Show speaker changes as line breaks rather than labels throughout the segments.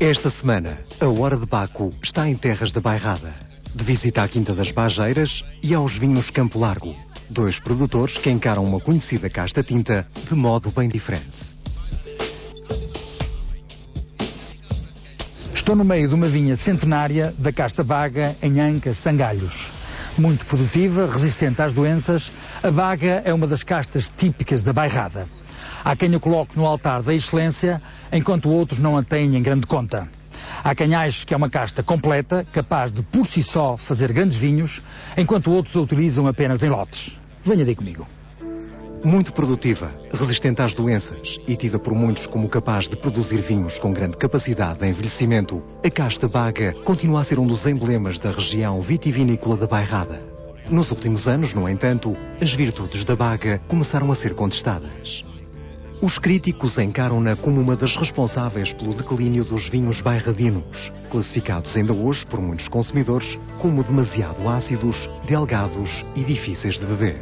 Esta semana, a Hora de Baco está em terras da Bairrada. De visita à Quinta das Bajeiras e aos vinhos Campo Largo. Dois produtores que encaram uma conhecida casta tinta de modo bem diferente.
Estou no meio de uma vinha centenária da casta Baga em Ancas, Sangalhos. Muito produtiva, resistente às doenças, a Baga é uma das castas típicas da Bairrada. Há quem a coloque no altar da excelência, enquanto outros não a têm em grande conta. Há quem ache que é uma casta completa, capaz de por si só fazer grandes vinhos, enquanto outros a utilizam apenas em lotes. Venha daí comigo.
Muito produtiva, resistente às doenças e tida por muitos como capaz de produzir vinhos com grande capacidade de envelhecimento, a casta Baga continua a ser um dos emblemas da região vitivinícola da Bairrada. Nos últimos anos, no entanto, as virtudes da Baga começaram a ser contestadas. Os críticos encaram-na como uma das responsáveis pelo declínio dos vinhos bairradinos, classificados ainda hoje por muitos consumidores como demasiado ácidos, delgados e difíceis de beber.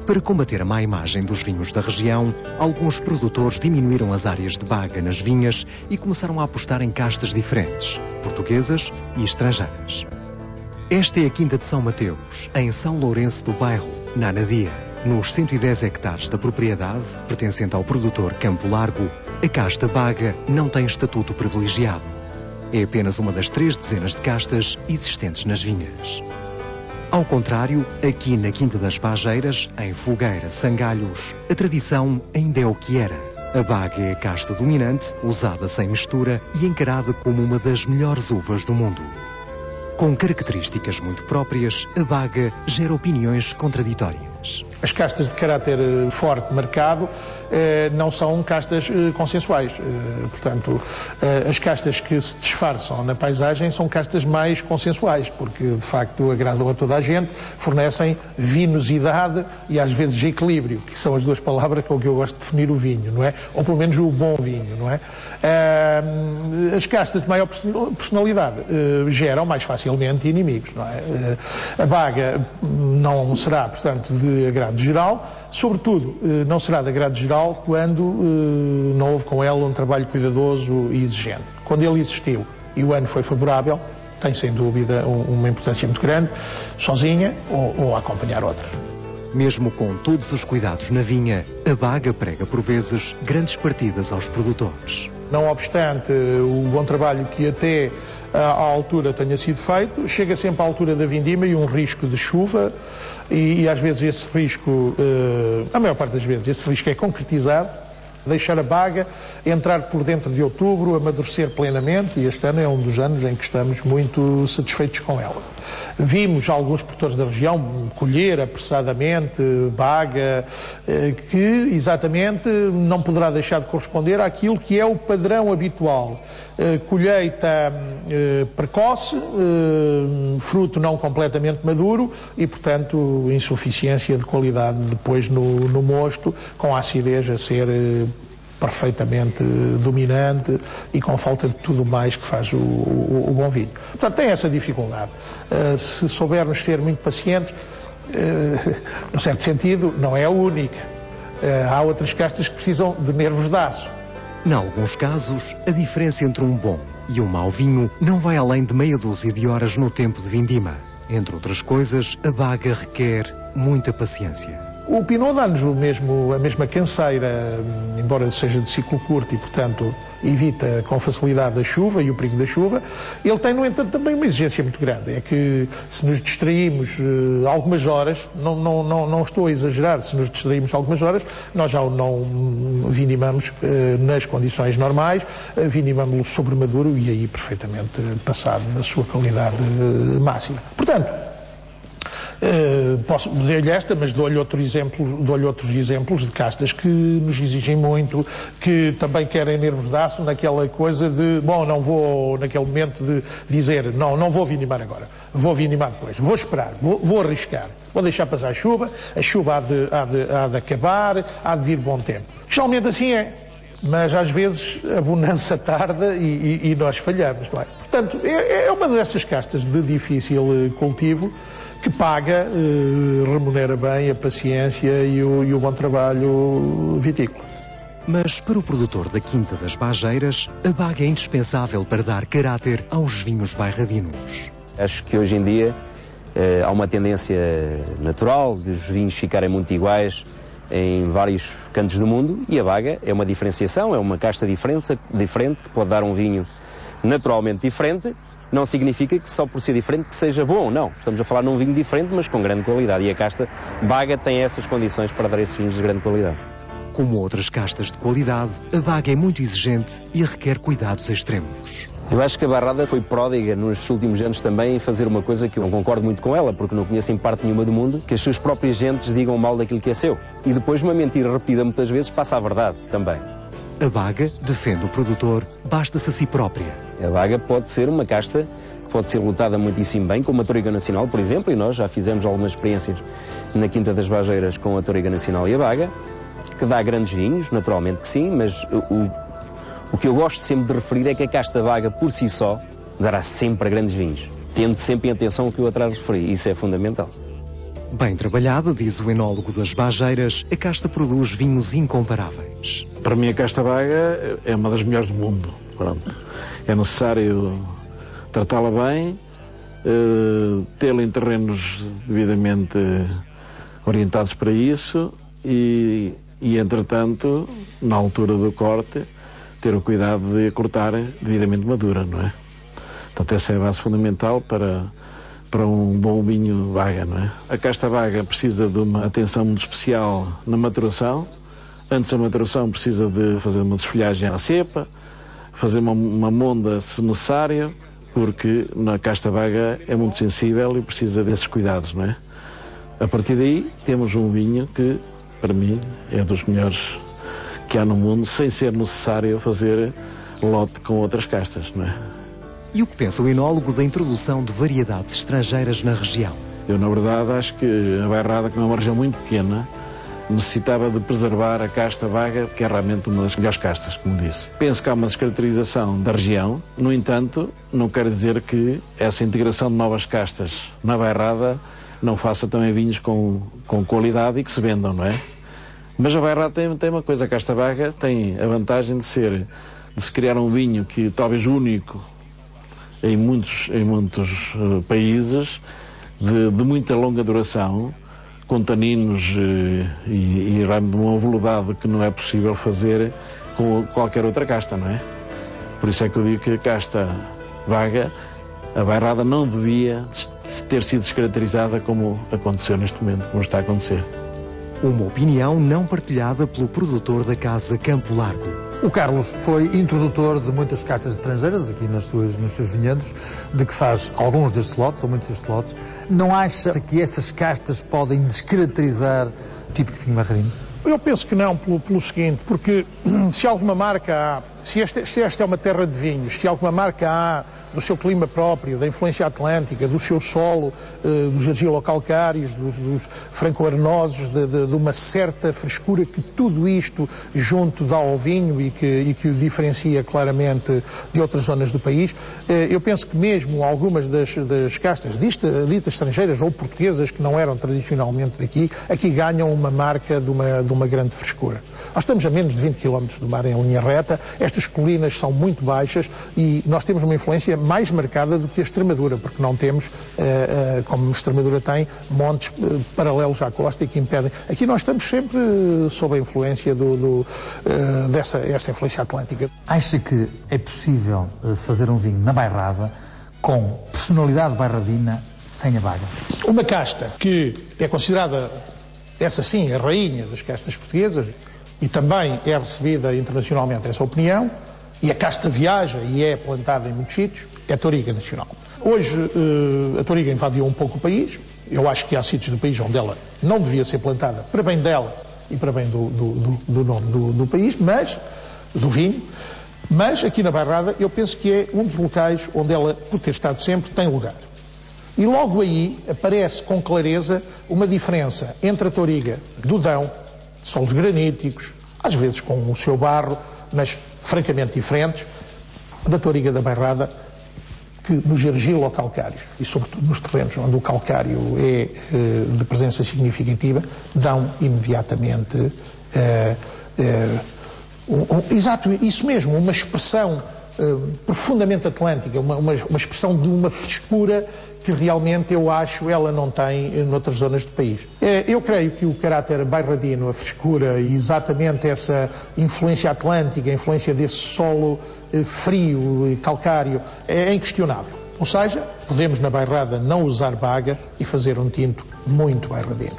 Para combater a má imagem dos vinhos da região, alguns produtores diminuíram as áreas de Baga nas vinhas e começaram a apostar em castas diferentes, portuguesas e estrangeiras. Esta é a Quinta de São Mateus, em São Lourenço do Bairro, na Anadia. Nos 110 hectares da propriedade, pertencente ao produtor Campo Largo, a casta Baga não tem estatuto privilegiado. É apenas uma das 3 dezenas de castas existentes nas vinhas. Ao contrário, aqui na Quinta das Bajeiras, em Fogueira, Sangalhos, a tradição ainda é o que era. A Baga é a casta dominante, usada sem mistura e encarada como uma das melhores uvas do mundo. Com características muito próprias, a Baga gera opiniões contraditórias.
As castas de caráter forte, marcado, não são castas consensuais. Portanto, as castas que se disfarçam na paisagem são castas mais consensuais, porque de facto agradam a toda a gente, fornecem vinosidade e às vezes equilíbrio, que são as duas palavras com que eu gosto de definir o vinho, não é? Ou pelo menos o bom vinho, não é? As castas de maior personalidade geram mais facilmente inimigos, não é? A Baga não será, portanto, de agrado geral, sobretudo não será de agrado geral quando não houve com ela um trabalho cuidadoso e exigente. Quando ele existiu e o ano foi favorável, tem sem dúvida uma importância muito grande, sozinha ou a acompanhar outras.
Mesmo com todos os cuidados na vinha, a Baga prega por vezes grandes partidas aos produtores.
Não obstante o bom trabalho que até à altura tenha sido feito, chega sempre à altura da vindima e um risco de chuva e às vezes esse risco, a maior parte das vezes, esse risco é concretizado, deixar a Baga entrar por dentro de outubro, amadurecer plenamente, e este ano é um dos anos em que estamos muito satisfeitos com ela. Vimos alguns produtores da região colher apressadamente Baga, que exatamente não poderá deixar de corresponder àquilo que é o padrão habitual. Colheita precoce, fruto não completamente maduro e, portanto, insuficiência de qualidade depois no mosto, com a acidez a ser perfeitamente dominante e com falta de tudo mais que faz o bom vinho. Portanto, tem essa dificuldade. Se soubermos ser muito pacientes, num certo sentido, não é a única. Há outras castas que precisam de nervos de aço.
Em alguns casos, a diferença entre um bom e um mau vinho não vai além de meia dúzia de horas no tempo de vindima. Entre outras coisas, a Baga requer muita paciência.
O Pinot dá-nos a mesma canseira, embora seja de ciclo curto e, portanto, evita com facilidade a chuva e o perigo da chuva. Ele tem, no entanto, também uma exigência muito grande. É que se nos distraímos algumas horas, não estou a exagerar, se nos distraímos algumas horas, nós já não vindimamos nas condições normais, vindimamos-lo sobre maduro e aí perfeitamente passado da sua qualidade máxima. Portanto, posso dizer-lhe esta, mas dou-lhe outros exemplos de castas que nos exigem muito, que também querem nervos de aço naquela coisa de, bom, não vou naquele momento de dizer, não vou vindimar agora, vou vindimar depois, vou esperar, vou arriscar, vou deixar passar a chuva há de acabar, há de vir bom tempo. Geralmente assim é, mas às vezes a bonança tarda e nós falhamos, não é? Portanto, é uma dessas castas de difícil cultivo, que paga, remunera bem a paciência e o bom trabalho vitícola.
Mas para o produtor da Quinta das Bageiras, a baga é indispensável para dar caráter aos vinhos bairradinos.
Acho que hoje em dia há uma tendência natural de os vinhos ficarem muito iguais em vários cantos do mundo, e a baga é uma diferenciação, é uma casta diferente que pode dar um vinho naturalmente diferente. Não significa que só por ser diferente que seja bom, não. Estamos a falar num vinho diferente, mas com grande qualidade, e a casta baga tem essas condições para dar esses vinhos de grande qualidade.
Como outras castas de qualidade, a baga é muito exigente e requer cuidados extremos.
Eu acho que a Bairrada foi pródiga nos últimos anos também em fazer uma coisa que eu não concordo muito com ela, porque não conheço em parte nenhuma do mundo que as suas próprias gentes digam mal daquilo que é seu. E depois uma mentira repetida muitas vezes passa a verdade também.
A baga, defende o produtor, basta-se a si própria.
A baga pode ser uma casta que pode ser lutada muitíssimo bem, como a Toriga Nacional, por exemplo, e nós já fizemos algumas experiências na Quinta das Bageiras com a Toriga Nacional e a baga, que dá grandes vinhos, naturalmente que sim, mas o que eu gosto sempre de referir é que a casta baga por si só dará sempre a grandes vinhos, tendo sempre em atenção o que eu atrás referi, isso é fundamental.
Bem trabalhada, diz o enólogo das Bageiras, a casta produz vinhos incomparáveis.
Para mim a casta baga é uma das melhores do mundo. Pronto. É necessário tratá-la bem, tê-la em terrenos devidamente orientados para isso e entretanto, na altura do corte, ter o cuidado de a cortar devidamente madura, não é? Portanto, essa é a base fundamental para um bom vinho baga, não é? A casta baga precisa de uma atenção muito especial na maturação. Antes da maturação precisa de fazer uma desfolhagem à cepa, fazer uma monda se necessário, porque na casta baga é muito sensível e precisa desses cuidados, não é? A partir daí temos um vinho que, para mim, é dos melhores que há no mundo, sem ser necessário fazer lote com outras castas, não é?
E o que pensa o enólogo da introdução de variedades estrangeiras na região?
Eu, na verdade, acho que a Bairrada, como é uma região muito pequena, necessitava de preservar a casta baga, que é realmente uma das melhores castas, como disse. Penso que há uma descaracterização da região, no entanto, não quer dizer que essa integração de novas castas na Bairrada não faça também vinhos com qualidade e que se vendam, não é? Mas a Bairrada tem uma coisa, a casta baga tem a vantagem de se criar um vinho que talvez único em muitos países, de muita longa duração, com taninos e uma velocidade que não é possível fazer com qualquer outra casta, não é? Por isso é que eu digo que a casta baga, a Bairrada não devia ter sido descaracterizada como aconteceu neste momento, como está a acontecer.
Uma opinião não partilhada pelo produtor da casa Campo Largo.
O Carlos foi introdutor de muitas castas estrangeiras aqui nos seus vinhedos, de que faz alguns destes lotes, ou muitos destes lotes. Não acha que essas castas podem descaracterizar o tipo de vinho bairradino?
Eu penso que não, pelo seguinte, porque se alguma marca há, se esta é uma terra de vinhos, se alguma marca há do seu clima próprio, da influência atlântica, do seu solo, dos argilocalcários, dos franco-arenosos, de uma certa frescura que tudo isto junto dá ao vinho e que o diferencia claramente de outras zonas do país, eu penso que mesmo algumas das castas ditas estrangeiras ou portuguesas que não eram tradicionalmente daqui, aqui ganham uma marca de uma grande frescura. Nós estamos a menos de 20 km do mar em linha reta, estas colinas são muito baixas e nós temos uma influência mais marcada do que a Extremadura, porque não temos, como a Extremadura tem, montes paralelos à costa e que impedem. Aqui nós estamos sempre sob a influência dessa influência atlântica.
Acha que é possível fazer um vinho na Bairrada com personalidade bairradina sem a baga?
Uma casta que é considerada, essa sim, a rainha das castas portuguesas, e também é recebida internacionalmente essa opinião, e a casta viaja e é plantada em muitos sítios, é a Toriga Nacional. Hoje a Toriga invadiu um pouco o país, eu acho que há sítios do país onde ela não devia ser plantada, para bem dela e para bem do nome do país, mas do vinho, mas aqui na Bairrada eu penso que é um dos locais onde ela, por ter estado sempre, tem lugar. E logo aí aparece com clareza uma diferença entre a Toriga do Dão, de solos graníticos, às vezes com o seu barro, mas francamente diferentes, da Toriga da Bairrada, que nos argilocalcários, e sobretudo nos terrenos onde o calcário é de presença significativa, dão imediatamente Exato, isso mesmo, uma expressão profundamente atlântica, uma expressão de uma frescura que realmente eu acho ela não tem noutras zonas do país. Eu creio que o caráter bairradino, a frescura e exatamente essa influência atlântica, a influência desse solo frio e calcário é inquestionável. Ou seja, podemos na bairrada não usar baga e fazer um tinto muito bairradino.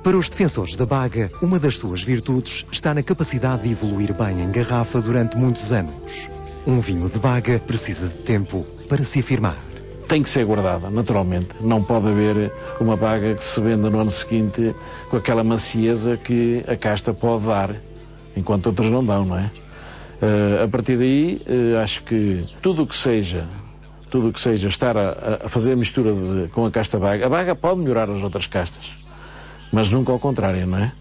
Para os defensores da baga, uma das suas virtudes está na capacidade de evoluir bem em garrafa durante muitos anos. Um vinho de baga precisa de tempo para se afirmar.
Tem que ser guardada, naturalmente. Não pode haver uma baga que se venda no ano seguinte com aquela macieza que a casta pode dar, enquanto outras não dão, não é? A partir daí, acho que tudo o que seja estar a fazer a mistura com a casta baga, a baga pode melhorar as outras castas, mas nunca ao contrário, não é?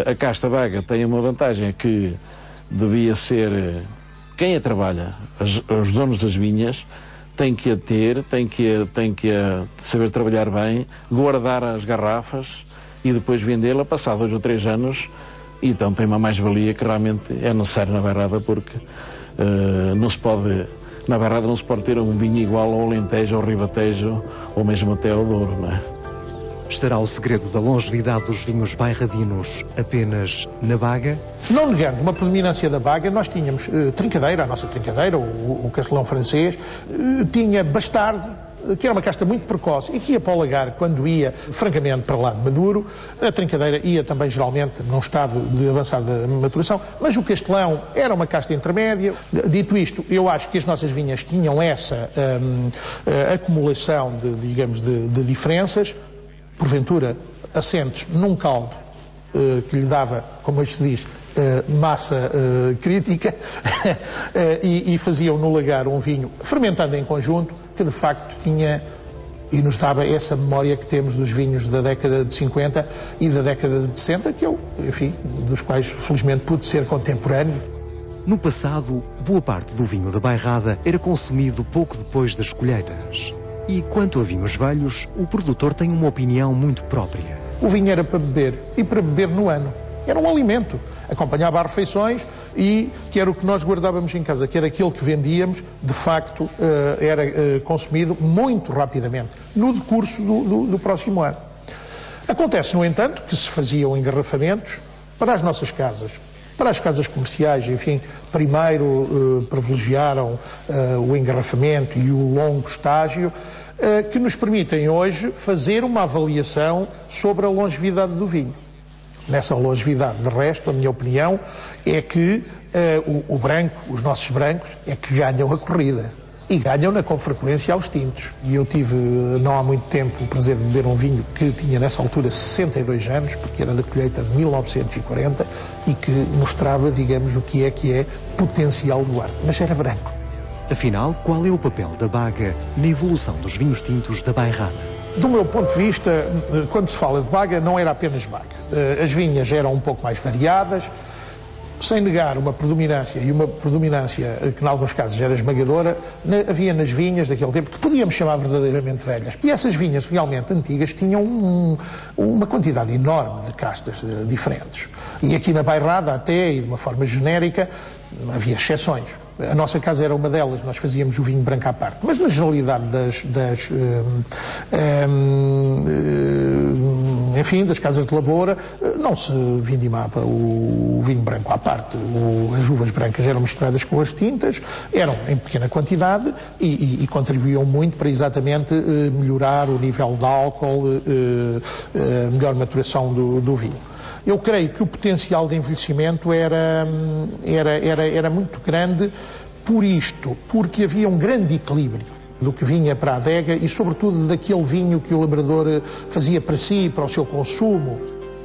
A casta baga tem uma vantagem que devia ser quem a trabalha, os donos das vinhas, tem que a ter, tem que saber trabalhar bem, guardar as garrafas e depois vendê-la passado 2 ou 3 anos, e então tem uma mais-valia que realmente é necessária na bairrada, porque na bairrada não se pode ter um vinho igual ao Alentejo, ao Ribatejo ou mesmo até ao Douro, não é?
Estará o segredo da longevidade dos vinhos bairradinos apenas na baga?
Não negando uma predominância da baga, nós tínhamos trincadeira, a nossa trincadeira, o castelão francês, tinha bastardo, que era uma casta muito precoce e que ia para o lagar quando ia, francamente, para lá de maduro. A trincadeira ia também, geralmente, num estado de avançada maturação, mas o castelão era uma casta intermédia. Dito isto, eu acho que as nossas vinhas tinham essa acumulação de diferenças, porventura assentes num caldo que lhe dava, como hoje se diz, massa crítica e faziam no lagar um vinho fermentando em conjunto que de facto tinha e nos dava essa memória que temos dos vinhos da década de 50 e da década de 60, que eu, enfim, dos quais felizmente pude ser contemporâneo.
No passado, boa parte do vinho da bairrada era consumido pouco depois das colheitas. E quanto a vinhos velhos, o produtor tem uma opinião muito própria.
O vinho era para beber, e para beber no ano. Era um alimento, acompanhava as refeições e que era o que nós guardávamos em casa, que era aquilo que vendíamos, de facto, era consumido muito rapidamente, no decurso do próximo ano. Acontece, no entanto, que se faziam engarrafamentos para as nossas casas, para as casas comerciais, enfim, primeiro privilegiaram o engarrafamento e o longo estágio, que nos permitem hoje fazer uma avaliação sobre a longevidade do vinho. Nessa longevidade, de resto, a minha opinião é que o branco, os nossos brancos, é que ganham a corrida. E ganham-na com frequência aos tintos. E eu tive, não há muito tempo, o prazer de beber um vinho que tinha nessa altura 62 anos, porque era da colheita de 1940, e que mostrava, digamos, o que é potencial do ar. Mas era branco.
Afinal, qual é o papel da baga na evolução dos vinhos tintos da bairrada?
Do meu ponto de vista, quando se fala de baga, não era apenas baga. As vinhas eram um pouco mais variadas, sem negar uma predominância, e uma predominância que, em alguns casos, era esmagadora, havia nas vinhas daquele tempo que podíamos chamar verdadeiramente velhas. E essas vinhas realmente antigas tinham uma quantidade enorme de castas diferentes. E aqui na bairrada, até, e de uma forma genérica, havia exceções. A nossa casa era uma delas, nós fazíamos o vinho branco à parte. Mas na generalidade das casas de lavoura, não se vindimava o vinho branco à parte. As uvas brancas eram misturadas com as tintas, eram em pequena quantidade e contribuíam muito para exatamente melhorar o nível de álcool, melhor maturação do vinho. Eu creio que o potencial de envelhecimento era muito grande porque havia um grande equilíbrio do que vinha para a adega e, sobretudo, daquele vinho que o labrador fazia para si, para o seu consumo.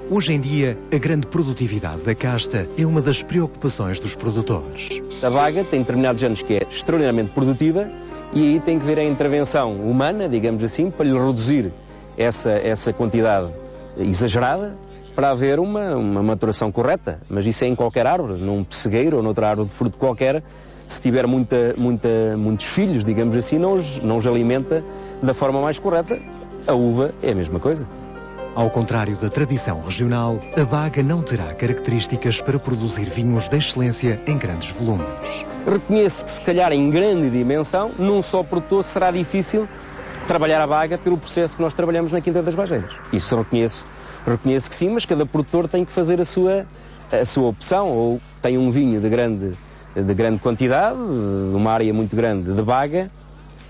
Hoje em dia, a grande produtividade da casta é uma das preocupações dos produtores.
A baga tem determinados anos que é extraordinariamente produtiva e aí tem que ver a intervenção humana, digamos assim, para lhe reduzir essa quantidade exagerada, para haver uma maturação correta. Mas isso é em qualquer árvore, num pessegueiro ou noutra árvore de fruto qualquer. Se tiver muitos filhos, digamos assim, não os alimenta da forma mais correta. A uva é a mesma coisa.
Ao contrário da tradição regional, a Baga não terá características para produzir vinhos de excelência em grandes volumes.
Reconheço que, se calhar, em grande dimensão, num só produtor será difícil trabalhar a Baga pelo processo que nós trabalhamos na Quinta das Bajeiras. Isso reconheço que sim, mas cada produtor tem que fazer a sua opção, ou tem um vinho de grande quantidade, uma área muito grande de Baga,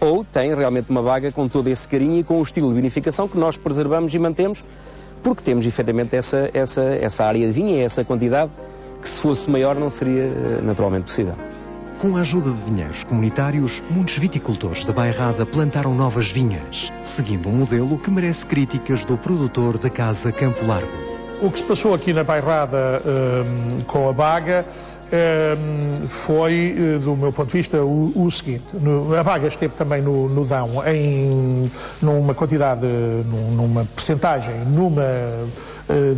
ou tem realmente uma Baga com todo esse carinho e com o estilo de vinificação que nós preservamos e mantemos, porque temos efetivamente essa área de vinho e essa quantidade que, se fosse maior, não seria naturalmente possível.
Com a ajuda de vinheiros comunitários, muitos viticultores da Bairrada plantaram novas vinhas, seguindo um modelo que merece críticas do produtor da Casa Campo Largo.
O que se passou aqui na Bairrada com a Baga foi, do meu ponto de vista, o seguinte. A Baga esteve também no Dão numa quantidade, numa percentagem, numa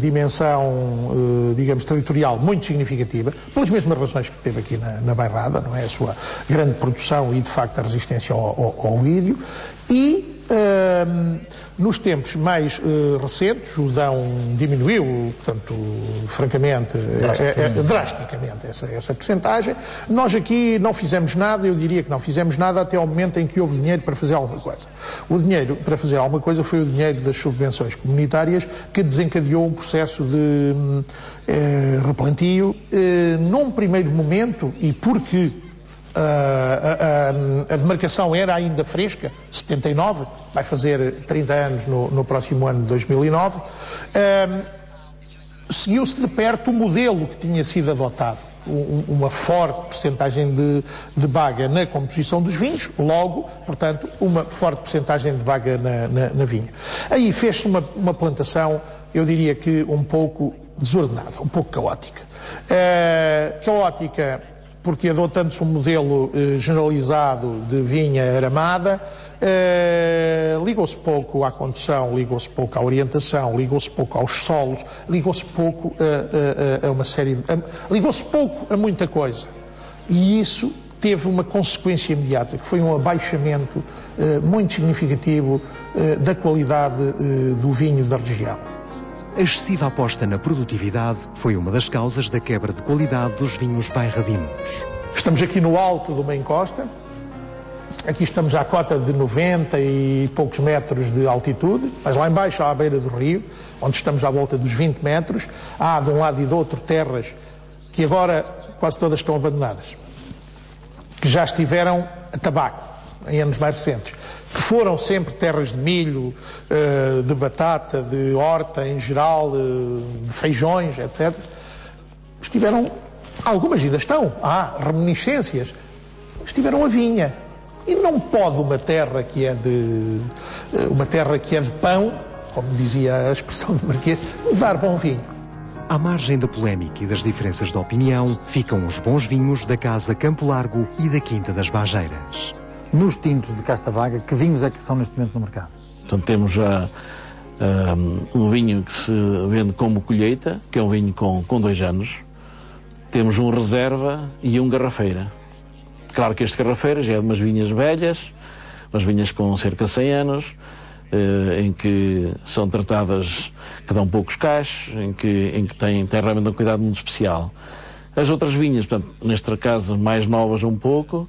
dimensão, digamos, territorial muito significativa, pelas mesmas razões que teve aqui na Bairrada, não é? A sua grande produção e, de facto, a resistência ao ídio. E nos tempos mais recentes, o Dão diminuiu, portanto, francamente, drasticamente essa percentagem. Nós aqui não fizemos nada, eu diria que não fizemos nada até ao momento em que houve dinheiro para fazer alguma coisa. O dinheiro para fazer alguma coisa foi o dinheiro das subvenções comunitárias, que desencadeou um processo de replantio. Num primeiro momento, e porque a demarcação era ainda fresca, 79, vai fazer 30 anos no próximo ano de 2009, seguiu-se de perto o modelo que tinha sido adotado, uma forte percentagem de Baga na composição dos vinhos, logo, portanto, uma forte percentagem de Baga na vinha. Aí fez-se uma plantação, eu diria que um pouco desordenada, um pouco caótica. Caótica porque, adotando-se um modelo generalizado de vinha aramada, ligou-se pouco à condução, ligou-se pouco à orientação, ligou-se pouco aos solos, ligou-se pouco a uma série ligou-se pouco a muita coisa. E isso teve uma consequência imediata, que foi um abaixamento muito significativo da qualidade do vinho da região.
A excessiva aposta na produtividade foi uma das causas da quebra de qualidade dos vinhos bairradinos.
Estamos aqui no alto de uma encosta, aqui estamos à cota de 90 e poucos metros de altitude, mas lá embaixo, à beira do rio, onde estamos à volta dos 20 metros, há de um lado e do outro terras que agora quase todas estão abandonadas, que já estiveram a tabaco em anos mais recentes, que foram sempre terras de milho, de batata, de horta em geral, de feijões, etc. Estiveram, algumas ainda estão, há reminiscências, estiveram a vinha. E não pode uma terra que é de pão, como dizia a expressão do Marquês, dar bom vinho.
À margem da polémica e das diferenças de opinião, ficam os bons vinhos da Casa Campo Largo e da Quinta das Bajeiras.
Nos tintos de Casta Baga, que vinhos é que são neste momento no mercado?
Então temos já um vinho que se vende como colheita, que é um vinho com 2 anos. Temos um reserva e um garrafeira. Claro que este garrafeira já é de umas vinhas velhas, umas vinhas com cerca de 100 anos, em que são tratadas, que dão poucos cachos, em que tem realmente um cuidado muito especial. As outras vinhas, portanto, neste caso mais novas um pouco,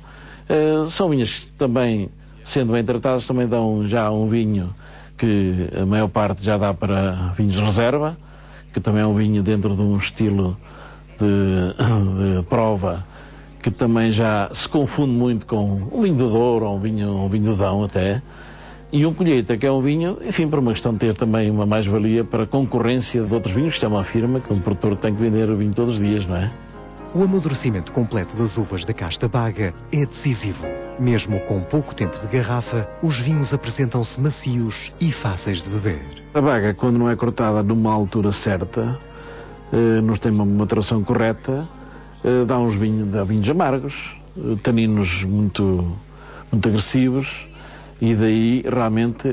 são vinhas que também, sendo bem tratadas, também dão já um vinho que a maior parte já dá para vinhos de reserva, que também é um vinho dentro de um estilo de prova, que também já se confunde muito com um vinho de Douro, ou um vinho de Dão até, e um colheita, que é um vinho, enfim, por uma questão de ter também uma mais-valia para a concorrência de outros vinhos, que é uma firma que um produtor tem que vender o vinho todos os dias, não é?
O amadurecimento completo das uvas da Casta Baga é decisivo. Mesmo com pouco tempo de garrafa, os vinhos apresentam-se macios e fáceis de beber.
A Baga, quando não é cortada numa altura certa, não tem uma maturação correta, dá vinhos amargos, taninos muito agressivos, e daí realmente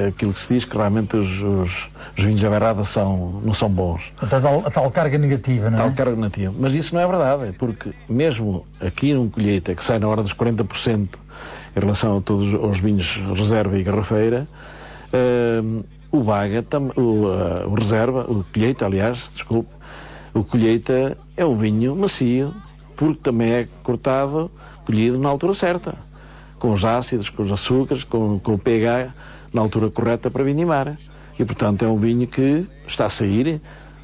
aquilo que se diz que realmente os vinhos da Bairrada não são bons.
A tal carga negativa, não é?
Tal carga negativa. Mas isso não é verdade, porque mesmo aqui num colheita que sai na hora dos 40% em relação a todos os vinhos reserva e garrafeira, o Baga, o Reserva, o Colheita, aliás, desculpe, o Colheita é um vinho macio, porque também é cortado, colhido na altura certa, com os ácidos, com os açúcares, com o pH na altura correta para vindimar. E, portanto, é um vinho que está a sair,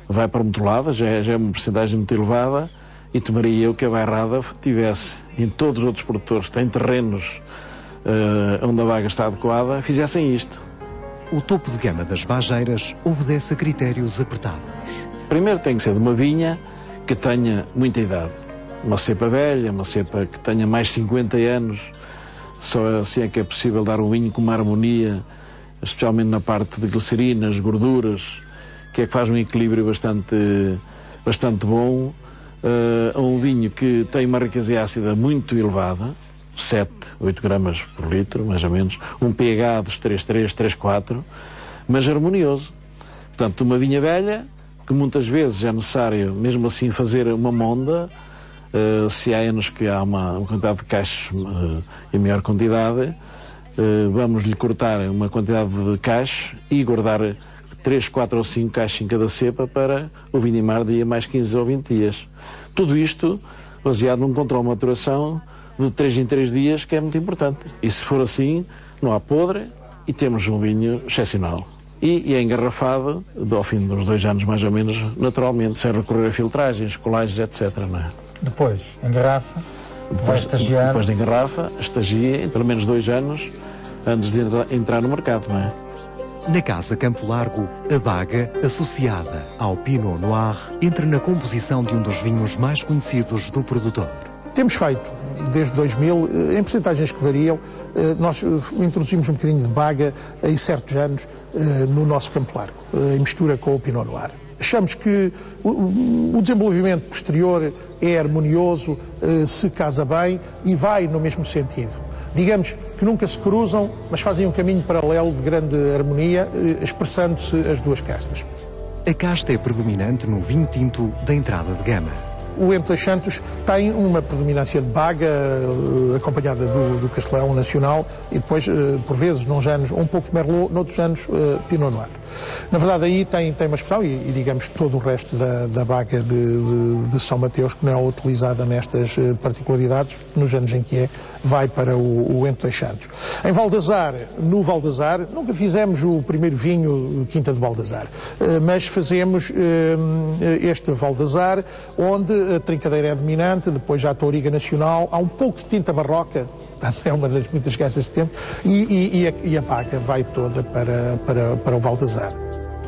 vai para muito lado, já é uma porcentagem muito elevada, e tomaria eu que a bairrada tivesse, em todos os outros produtores que têm terrenos onde a vaga está adequada, fizessem isto.
O topo de gama das bageiras obedece a critérios apertados.
Primeiro tem que ser de uma vinha que tenha muita idade. Uma cepa velha, uma cepa que tenha mais de 50 anos, só assim é que é possível dar um vinho com uma harmonia, especialmente na parte de glicerinas, gorduras, que é que faz um equilíbrio bastante bom. Um vinho que tem uma riqueza ácida muito elevada, 7, 8 gramas por litro, mais ou menos, um pH dos 3,3, 3,4, mas harmonioso. Portanto, uma vinha velha, que muitas vezes é necessário, mesmo assim, fazer uma monda, se há anos que há uma quantidade de cachos em maior quantidade, vamos-lhe cortar uma quantidade de cachos e guardar 3, 4 ou 5 cachos em cada cepa para o vindimar dia mais 15 ou 20 dias. Tudo isto baseado num controle de maturação de 3 em 3 dias, que é muito importante. E se for assim, não há podre e temos um vinho excepcional. E é engarrafado ao fim dos 2 anos, mais ou menos, naturalmente, sem recorrer a filtragens, colagens, etc. Não é?
Depois, engarrafa, vai estagiar.
Depois de engarrafa, estagia pelo menos 2 anos antes de entrar no mercado, não é?
Na Casa Campo Largo, a Baga, associada ao Pinot Noir, entra na composição de um dos vinhos mais conhecidos do produtor.
Temos feito, desde 2000, em percentagens que variam, nós introduzimos um bocadinho de Baga em certos anos no nosso Campo Largo, em mistura com o Pinot Noir. Achamos que o desenvolvimento posterior é harmonioso, se casa bem e vai no mesmo sentido. Digamos que nunca se cruzam, mas fazem um caminho paralelo de grande harmonia, expressando-se as duas castas.
A casta é predominante no vinho tinto da entrada de gama.
O M2 Santos tem uma predominância de Baga, acompanhada do Castelão Nacional, e depois, por vezes, nos anos, um pouco de Merlot, noutros anos, Pinot Noir. Na verdade, aí tem uma expressão, e digamos todo o resto da Baga de São Mateus, que não é utilizada nestas particularidades, nos anos em que vai para o M2 Santos. Em Valdazar, no Valdazar, nunca fizemos o primeiro vinho Quinta de Valdazar, mas fazemos este Valdazar, onde a trincadeira é dominante, depois já a touriga nacional, há um pouco de tinta barroca, é uma das muitas casas que temos, e a Baga vai toda para o Valdazar.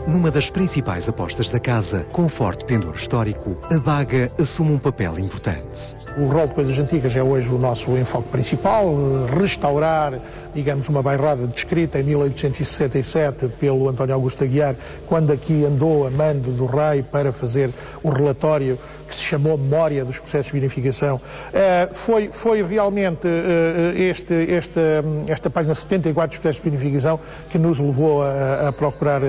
Numa das principais apostas da casa, com forte pendor histórico, a Baga assume um papel importante.
O rol de coisas antigas é hoje o nosso enfoque principal, restaurar, digamos, uma bairrada descrita em 1867 pelo António Augusto Aguiar, quando aqui andou a mando do rei para fazer o relatório que se chamou Memória dos Processos de Vinificação. Foi realmente esta página 74 dos Processos de Vinificação que nos levou a procurar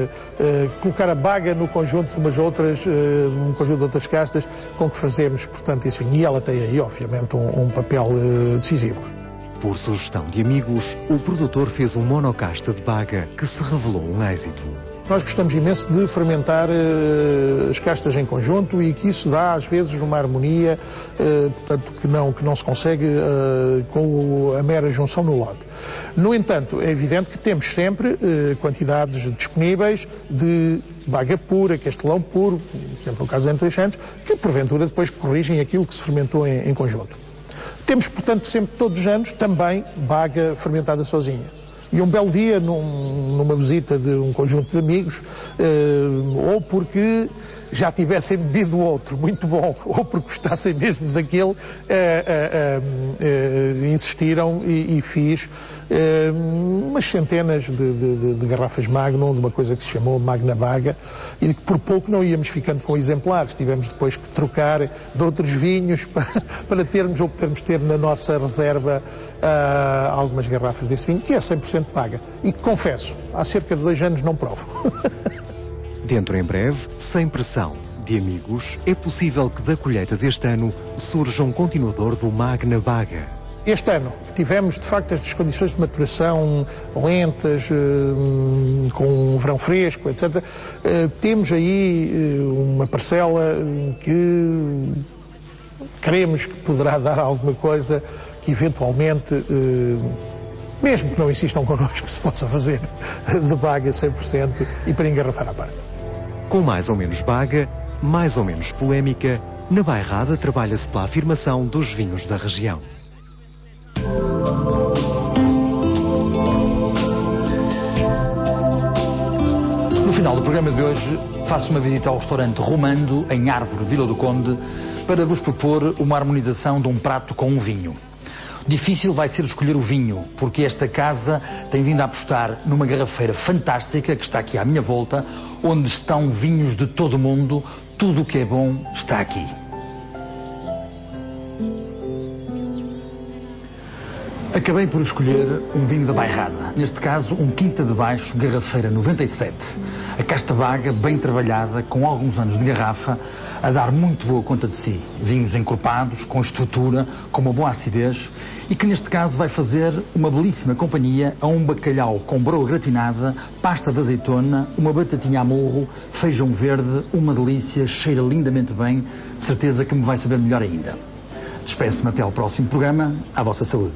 colocar a Baga no conjunto de umas outras, um conjunto de outras castas com que fazemos, portanto, isso. E ela tem aí, obviamente, um papel decisivo.
Por sugestão de amigos, o produtor fez um monocasta de Baga que se revelou um êxito.
Nós gostamos imenso de fermentar as castas em conjunto e que isso dá, às vezes, uma harmonia, portanto, que não se consegue com a mera junção no lote. No entanto, é evidente que temos sempre quantidades disponíveis de Baga pura, Castelão puro, por exemplo, no caso do M2 Santos, que porventura depois corrigem aquilo que se fermentou em conjunto. Temos, portanto, sempre, todos os anos, também Baga fermentada sozinha. E um belo dia, numa visita de um conjunto de amigos, ou porque já tivessem bebido outro muito bom, ou porque gostassem mesmo daquele, insistiram e fiz umas centenas de garrafas Magnum, de uma coisa que se chamou Magna Baga, e de que por pouco não íamos ficando com exemplares. Tivemos depois que trocar de outros vinhos para termos ou podermos ter na nossa reserva algumas garrafas desse vinho, que é 100% Baga. E que, confesso, há cerca de 2 anos não provo.
Dentro em breve, sem pressão de amigos, é possível que da colheita deste ano surja um continuador do Magna Baga.
Este ano tivemos, de facto, estas condições de maturação lentas, com um verão fresco, etc. Temos aí uma parcela que queremos que poderá dar alguma coisa que eventualmente, mesmo que não insistam connosco, se possa fazer de baga 100% e para engarrafar à parte.
Com mais ou menos baga, mais ou menos polémica, na Bairrada trabalha-se pela afirmação dos vinhos da região.
No final do programa de hoje, faço uma visita ao restaurante Romando, em Árvore, Vila do Conde, para vos propor uma harmonização de um prato com um vinho. Difícil vai ser escolher o vinho, porque esta casa tem vindo a apostar numa garrafeira fantástica que está aqui à minha volta, onde estão vinhos de todo o mundo, tudo o que é bom está aqui. Acabei por escolher um vinho da Bairrada, neste caso um Quinta de Baixo, garrafeira 97. A casta baga, bem trabalhada, com alguns anos de garrafa, a dar muito boa conta de si. Vinhos encorpados, com estrutura, com uma boa acidez e que neste caso vai fazer uma belíssima companhia a um bacalhau com broa gratinada, pasta de azeitona, uma batatinha a morro, feijão verde, uma delícia, cheira lindamente bem, certeza que me vai saber melhor ainda. Despeço-me até ao próximo programa, à vossa saúde.